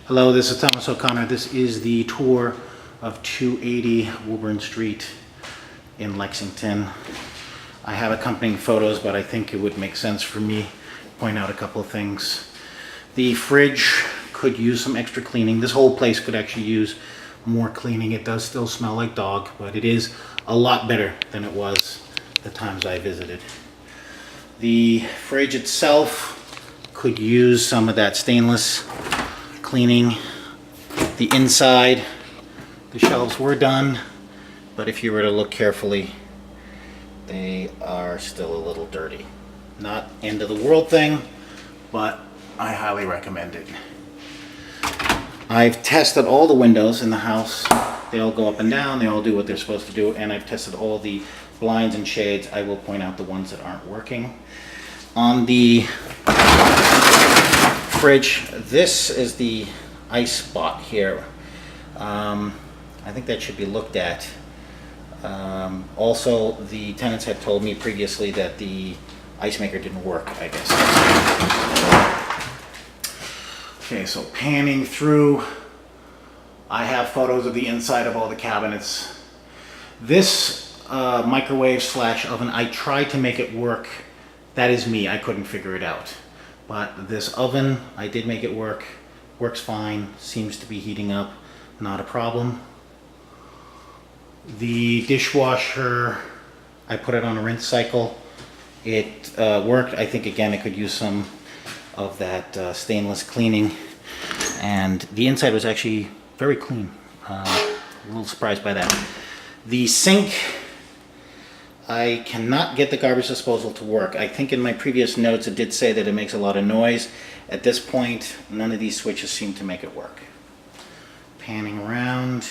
Hello, this is Thomas O'Connor. This is the tour of 280 Woburn Street in Lexington. I have accompanying photos, but I think it would make sense for me to point out a couple of things. The fridge could use some extra cleaning. This whole place could actually use more cleaning. It does still smell like dog, but it is a lot better than it was the times I visited. The fridge itself could use some of that stainless cleaning. The inside, the shelves were done, but if you were to look carefully, they are still a little dirty. Not end of the world thing, but I highly recommend it. I've tested all the windows in the house. They all go up and down, they all do what they're supposed to do, and I've tested all the blinds and shades. I will point out the ones that aren't working. On the fridge, this is the ice spot here. I think that should be looked at. Also, the tenants had told me previously that the ice maker didn't work, I guess. Okay, so panning through, I have photos of the inside of all the cabinets. This microwave slash oven, I tried to make it work. That is me, I couldn't figure it out. But this oven, I did make it work. Works fine, seems to be heating up, not a problem. The dishwasher, I put it on a rinse cycle. It worked. I think again it could use some of that stainless cleaning. And the inside was actually very clean. A little surprised by that. The sink, I cannot get the garbage disposal to work. I think in my previous notes it did say that it makes a lot of noise. At this point, none of these switches seem to make it work. Panning around.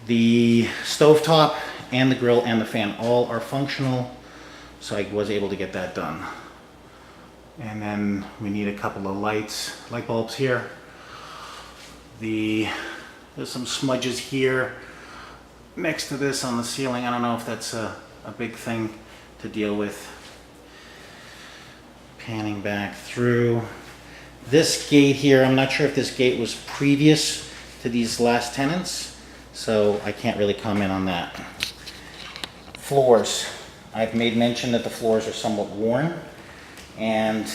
The stovetop and the grill and the fan all are functional, so I was able to get that done. And then we need a couple of light bulbs here. There's some smudges here next to this on the ceiling. I don't know if that's a big thing to deal with. Panning back through. This gate here, I'm not sure if this gate was previous to these last tenants, so I can't really comment on that. Floors. I've made mention that the floors are somewhat worn, and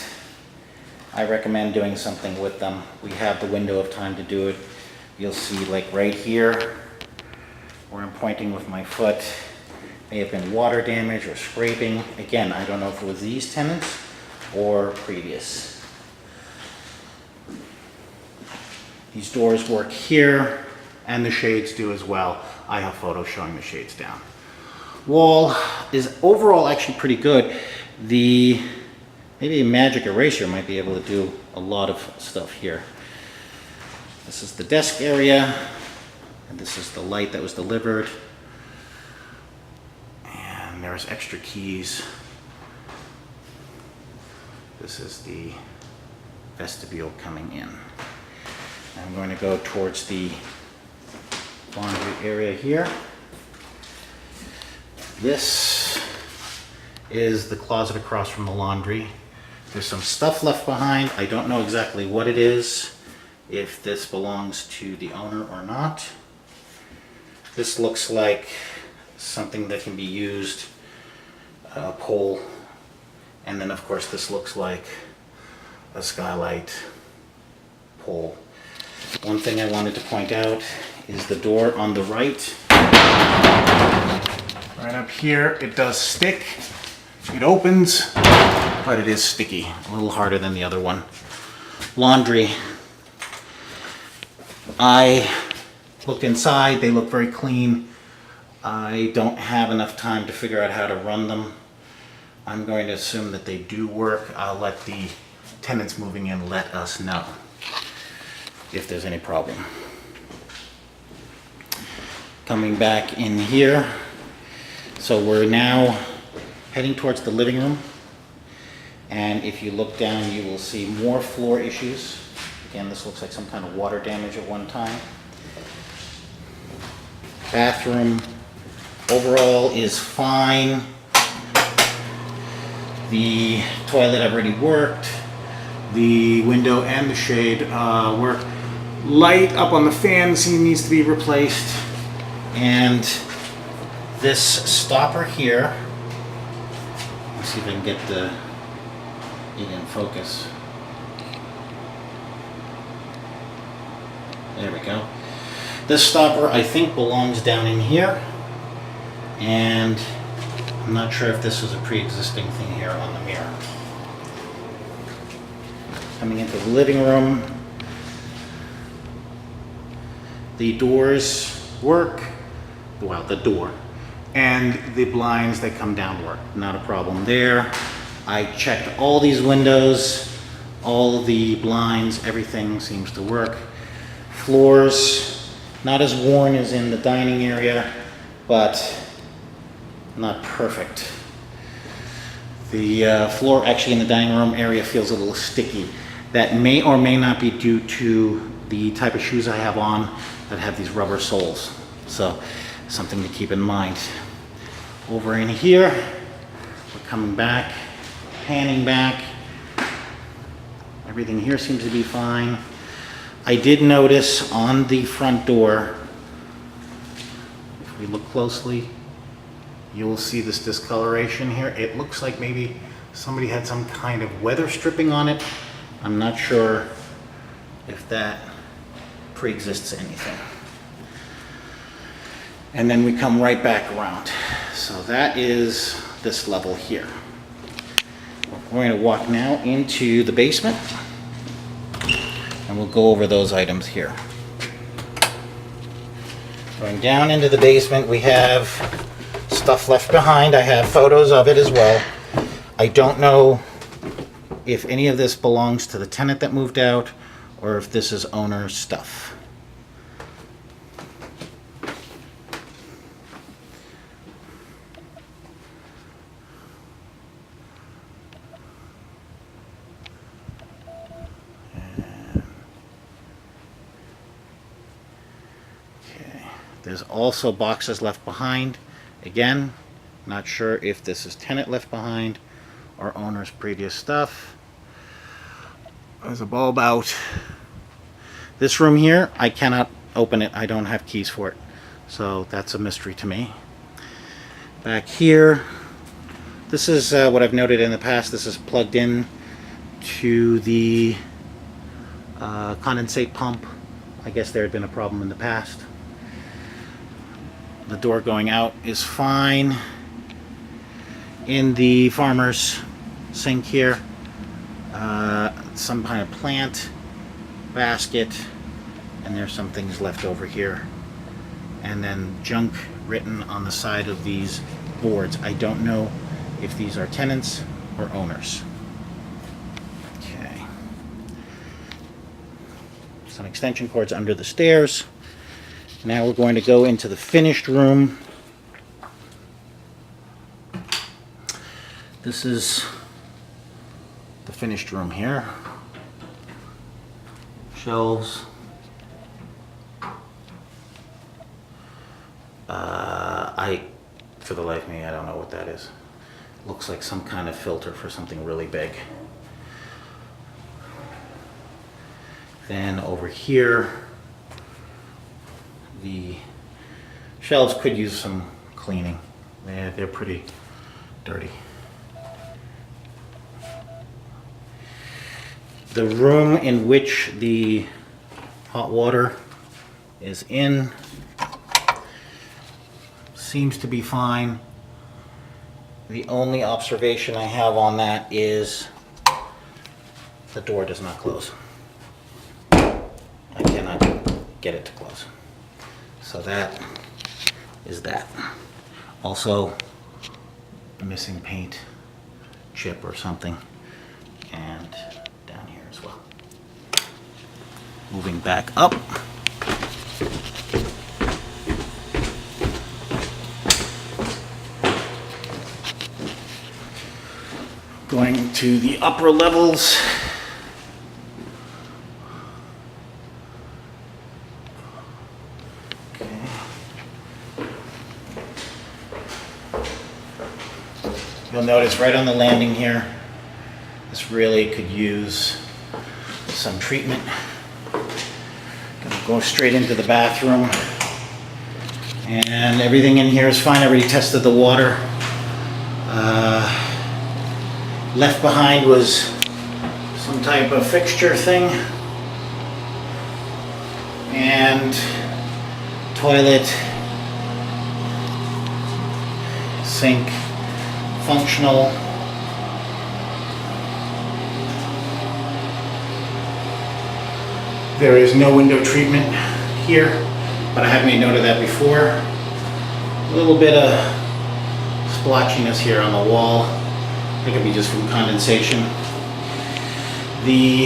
I recommend doing something with them. We have the window of time to do it. You'll see like right here, where I'm pointing with my foot, may have been water damage or scraping. Again, I don't know if it was these tenants or previous. These doors work here, and the shades do as well. I have photos showing the shades down. Wall is overall actually pretty good. Maybe a magic eraser might be able to do a lot of stuff here. This is the desk area, and this is the light that was delivered. And there's extra keys. This is the vestibule coming in. I'm going to go towards the laundry area here. This is the closet across from the laundry. There's some stuff left behind. I don't know exactly what it is, if this belongs to the owner or not. This looks like something that can be used, a pole. And then of course this looks like a skylight pole. One thing I wanted to point out is the door on the right. Right up here, it does stick. It opens, but it is sticky. A little harder than the other one. Laundry. I looked inside, they look very clean. I don't have enough time to figure out how to run them. I'm going to assume that they do work. I'll let the tenants moving in let us know if there's any problem. Coming back in here. So we're now heading towards the living room. And if you look down, you will see more floor issues. Again, this looks like some kind of water damage at one time. Bathroom overall is fine. The toilet already worked. The window and the shade work. Light up on the fan needs to be replaced. And this stopper here, let's see if I can get it in focus. There we go. This stopper I think belongs down in here, and I'm not sure if this was a pre-existing thing here on the mirror. Coming into the living room, the doors work, well, the door, and the blinds that come down work, not a problem there. I checked all these windows, all the blinds, everything seems to work. Floors, not as worn as in the dining area, but not perfect. The floor actually in the dining room area feels a little sticky. That may or may not be due to the type of shoes I have on that have these rubber soles. So something to keep in mind. Over in here, we're coming back, panning back. Everything here seems to be fine. I did notice on the front door, if we look closely, you will see this discoloration here. It looks like maybe somebody had some kind of weather stripping on it. I'm not sure if that pre-exists anything. And then we come right back around. So that is this level here. We're going to walk now into the basement, and we'll go over those items here. Going down into the basement, we have stuff left behind. I have photos of it as well. I don't know if any of this belongs to the tenant that moved out or if this is owner's stuff. Okay. There's also boxes left behind. Again, not sure if this is tenant left behind or owner's previous stuff. There's a bulb out. This room here, I cannot open it. I don't have keys for it. So that's a mystery to me. Back here, this is what I've noted in the past. This is plugged in to the condensate pump. I guess there had been a problem in the past. The door going out is fine. In the farmer's sink here, some kind of plant basket, and there's some things left over here, and then junk written on the side of these boards. I don't know if these are tenants or owners. Okay. Some extension cords under the stairs. Now we're going to go into the finished room. This is the finished room here. Shelves. For the life of me, I don't know what that is. Looks like some kind of filter for something really big. Then over here, the shelves could use some cleaning. They're pretty dirty. The room in which the hot water is in seems to be fine. The only observation I have on that is the door does not close. I cannot get it to close. So that is that. Also, missing paint chip or something, and down here as well. Moving back up. Going to the upper levels. Okay. You'll notice right on the landing here, this really could use some treatment. Gonna go straight into the bathroom. And everything in here is fine. I already tested the water. Left behind was some type of fixture thing. And toilet, sink, functional. There is no window treatment here, but I have made note of that before. A little bit of splotchiness here on the wall. It could be just from condensation. The